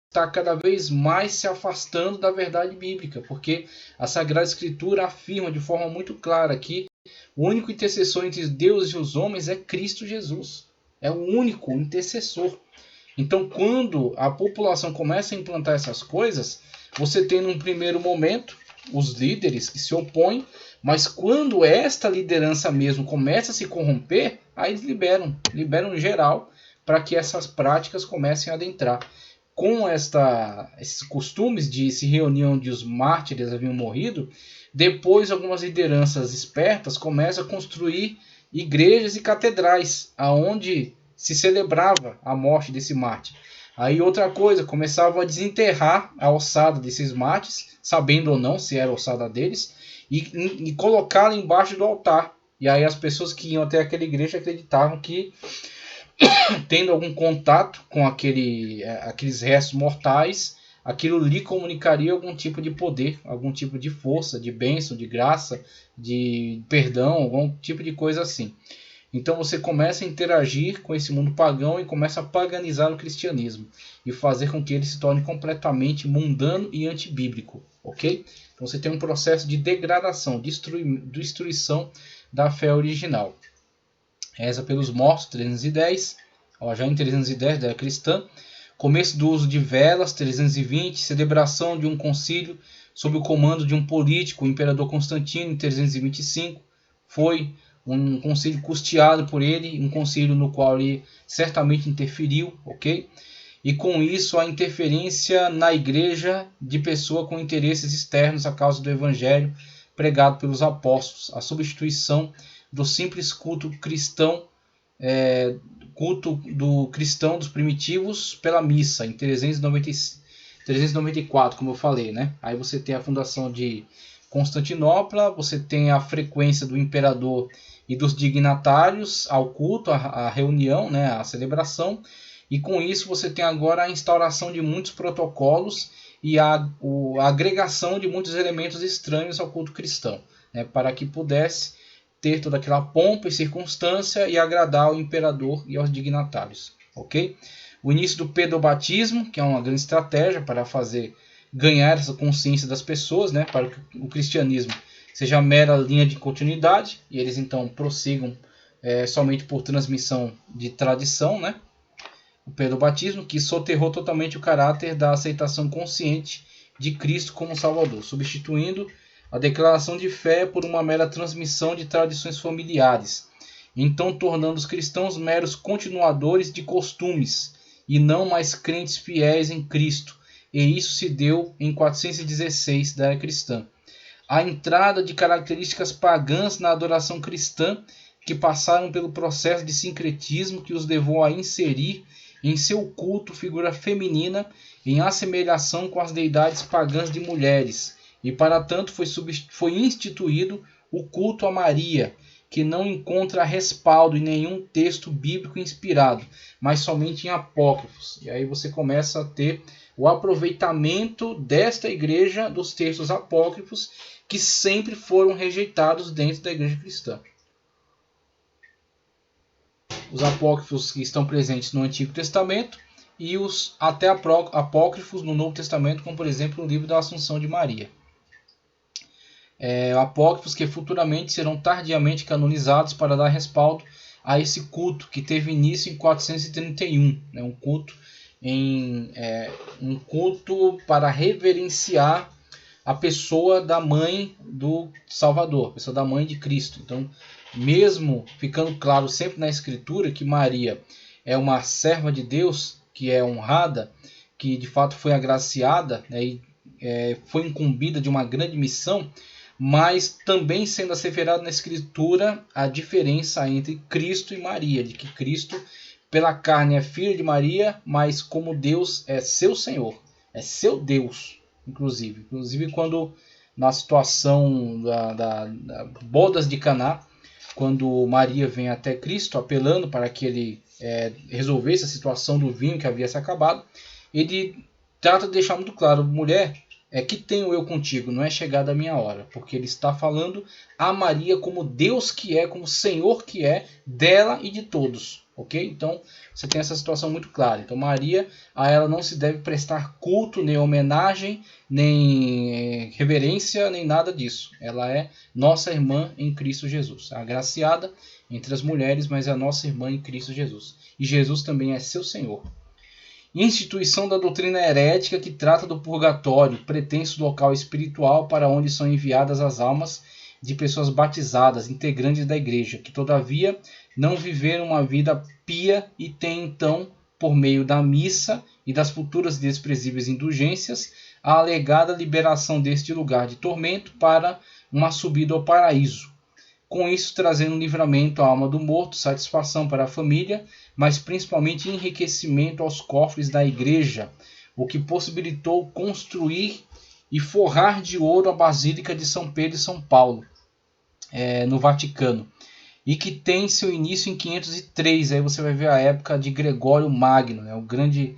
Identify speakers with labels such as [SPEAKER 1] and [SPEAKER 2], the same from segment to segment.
[SPEAKER 1] está cada vez mais se afastando da verdade bíblica, porque a Sagrada Escritura afirma de forma muito clara que o único intercessor entre Deus e os homens é Cristo Jesus. É o único intercessor. Então, quando a população começa a implantar essas coisas, você tem num primeiro momento os líderes que se opõem, mas quando esta liderança mesmo começa a se corromper, aí eles liberam geral para que essas práticas comecem a adentrar. Com esses costumes de se reunir onde os mártires haviam morrido, depois algumas lideranças espertas começam a construir igrejas e catedrais, aonde se celebrava a morte desse mártir. Aí outra coisa, começavam a desenterrar a ossada desses mártires, sabendo ou não se era a ossada deles, e colocá-la embaixo do altar. E aí as pessoas que iam até aquela igreja acreditavam que, tendo algum contato com aqueles restos mortais, aquilo lhe comunicaria algum tipo de poder, algum tipo de força, de bênção, de graça, de perdão, algum tipo de coisa assim. Então você começa a interagir com esse mundo pagão e começa a paganizar o cristianismo e fazer com que ele se torne completamente mundano e antibíblico, ok? Então você tem um processo de degradação, destruição da fé original. Reza pelos mortos, 310. Já em 310 da era cristã. Começo do uso de velas, 320. Celebração de um concílio sob o comando de um político, o imperador Constantino, em 325. Foi um concílio custeado por ele, um concílio no qual ele certamente interferiu, ok? E com isso a interferência na igreja de pessoa com interesses externos à causa do evangelho pregado pelos apóstolos, a substituição do simples culto cristão, culto do cristão dos primitivos pela missa, em 394, como eu falei, né? Aí você tem a fundação de Constantinopla, você tem a frequência do imperador e dos dignatários ao culto, à reunião, né, à celebração, e com isso você tem agora a instauração de muitos protocolos e a agregação de muitos elementos estranhos ao culto cristão, né, para que pudesse ter toda aquela pompa e circunstância e agradar ao imperador e aos dignatários, ok? O início do pedobatismo, que é uma grande estratégia para fazer ganhar essa consciência das pessoas, né, para que o cristianismo seja mera linha de continuidade e eles então prossigam somente por transmissão de tradição, né? O pedobatismo, que soterrou totalmente o caráter da aceitação consciente de Cristo como Salvador, substituindo a declaração de fé por uma mera transmissão de tradições familiares, então tornando os cristãos meros continuadores de costumes e não mais crentes fiéis em Cristo, e isso se deu em 416 da era cristã. A entrada de características pagãs na adoração cristã que passaram pelo processo de sincretismo que os levou a inserir em seu culto figura feminina em assemelhação com as deidades pagãs de mulheres, e para tanto foi instituído o culto a Maria, que não encontra respaldo em nenhum texto bíblico inspirado, mas somente em apócrifos. E aí você começa a ter o aproveitamento desta igreja dos textos apócrifos que sempre foram rejeitados dentro da igreja cristã. Os apócrifos que estão presentes no Antigo Testamento e os até apócrifos no Novo Testamento, como por exemplo o livro da Assunção de Maria. Apócrifos que futuramente serão tardiamente canonizados para dar respaldo a esse culto que teve início em 431, né? um culto para reverenciar a pessoa da mãe do Salvador, a pessoa da mãe de Cristo. Então, mesmo ficando claro sempre na Escritura que Maria é uma serva de Deus, que é honrada, que de fato foi agraciada, né, e foi incumbida de uma grande missão, mas também sendo asseverado na Escritura a diferença entre Cristo e Maria, de que Cristo pela carne é filho de Maria, mas como Deus é seu Senhor, é seu Deus, inclusive quando na situação da bodas de Caná, quando Maria vem até Cristo apelando para que ele resolvesse a situação do vinho que havia se acabado, ele trata de deixar muito claro: mulher, que tenho eu contigo, não é chegada a minha hora, porque ele está falando a Maria como Deus que é, como Senhor que é, dela e de todos, ok? Então você tem essa situação muito clara. Então Maria, a ela não se deve prestar culto, nem homenagem, nem reverência, nem nada disso. Ela é nossa irmã em Cristo Jesus, agraciada entre as mulheres, mas é a nossa irmã em Cristo Jesus. E Jesus também é seu Senhor. Instituição da doutrina herética que trata do purgatório, pretenso local espiritual para onde são enviadas as almas de pessoas batizadas, integrantes da igreja, que todavia não viveram uma vida pia e têm então, por meio da missa e das futuras desprezíveis indulgências, a alegada liberação deste lugar de tormento para uma subida ao paraíso. Com isso, trazendo livramento à alma do morto, satisfação para a família, mas principalmente enriquecimento aos cofres da igreja, o que possibilitou construir e forrar de ouro a Basílica de São Pedro e São Paulo, no Vaticano, e que tem seu início em 503. Aí você vai ver a época de Gregório Magno, né, o grande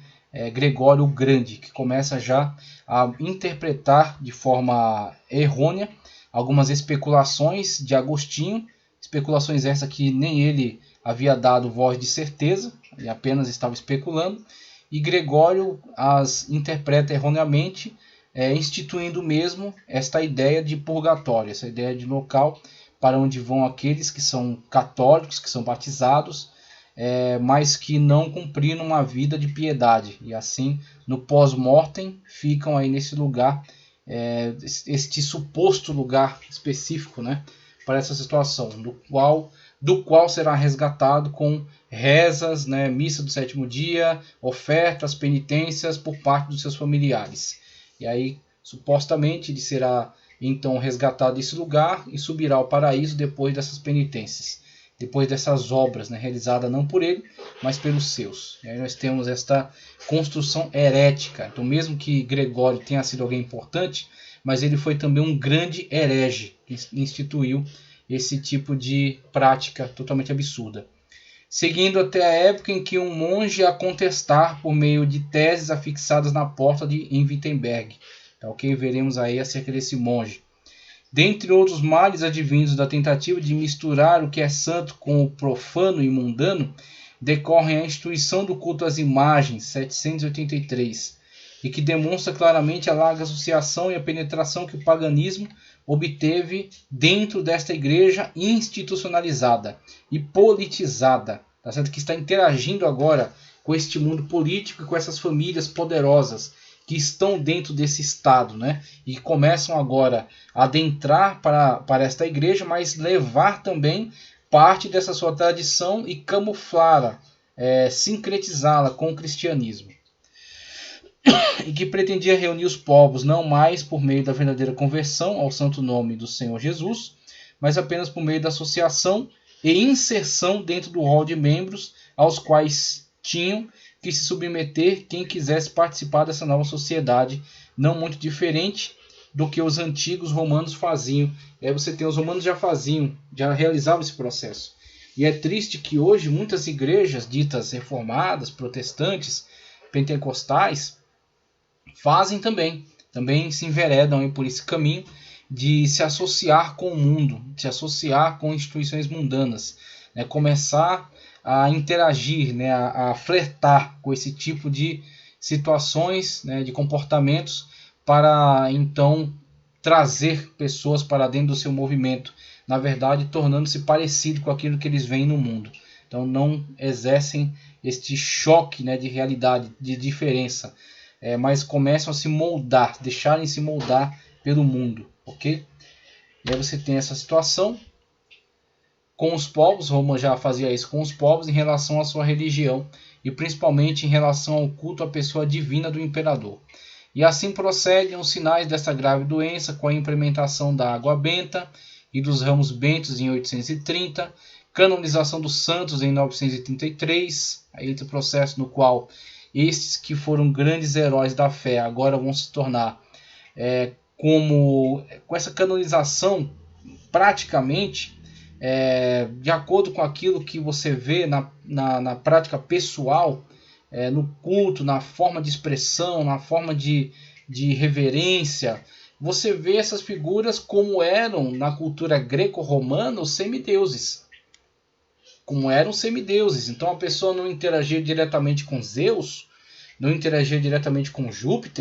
[SPEAKER 1] Gregório o Grande, que começa já a interpretar de forma errônea algumas especulações de Agostinho, especulações essas que nem ele havia dado voz de certeza, ele apenas estava especulando, e Gregório as interpreta erroneamente, instituindo mesmo esta ideia de purgatório, essa ideia de local para onde vão aqueles que são católicos, que são batizados, mas que não cumpriram uma vida de piedade, e assim no pós-mortem ficam aí nesse lugar, este suposto lugar específico, né, para essa situação, do qual será resgatado com rezas, né, missa do sétimo dia, ofertas, penitências por parte dos seus familiares. E aí, supostamente, ele será então resgatado desse lugar e subirá ao paraíso depois dessas penitências, depois dessas obras, né, realizadas não por ele, mas pelos seus. E aí nós temos esta construção herética. Então, mesmo que Gregório tenha sido alguém importante, mas ele foi também um grande herege que instituiu esse tipo de prática totalmente absurda. Seguindo até a época em que um monge a contestar por meio de teses afixadas na porta em Wittenberg. Tá, ok? Veremos aí acerca desse monge. Dentre outros males advindos da tentativa de misturar o que é santo com o profano e mundano, decorre a instituição do culto às imagens, 783, e que demonstra claramente a larga associação e a penetração que o paganismo obteve dentro desta igreja institucionalizada e politizada, tá certo? Que está interagindo agora com este mundo político e com essas famílias poderosas que estão dentro desse estado, né? E começam agora a adentrar para esta igreja, mas levar também parte dessa sua tradição e camuflá-la, sincretizá-la com o cristianismo. E que pretendia reunir os povos não mais por meio da verdadeira conversão ao santo nome do Senhor Jesus, mas apenas por meio da associação e inserção dentro do rol de membros aos quais tinham que se submeter quem quisesse participar dessa nova sociedade, não muito diferente do que os antigos romanos faziam. E aí você tem, os romanos já realizavam esse processo. E é triste que hoje muitas igrejas ditas reformadas, protestantes, pentecostais, fazem também se enveredam por esse caminho de se associar com o mundo, de se associar com instituições mundanas, né? Começar a interagir, né? a flertar com esse tipo de situações, né? De comportamentos, para então trazer pessoas para dentro do seu movimento, na verdade tornando-se parecido com aquilo que eles veem no mundo. Então não exercem este choque, né? De realidade, de diferença, mas começam a se moldar, deixarem se moldar pelo mundo, ok? E aí você tem essa situação com os povos. Roma já fazia isso com os povos em relação à sua religião e principalmente em relação ao culto à pessoa divina do imperador. E assim prosseguem os sinais dessa grave doença com a implementação da água benta e dos ramos bentos em 830, canonização dos santos em 933, aí o processo no qual estes que foram grandes heróis da fé agora vão se tornar, com essa canonização, praticamente, de acordo com aquilo que você vê na prática pessoal, no culto, na forma de expressão, na forma de reverência, você vê essas figuras como eram na cultura greco-romana os semideuses. como eram semideuses. Então a pessoa não interagia diretamente com Zeus, não interagia diretamente com Júpiter,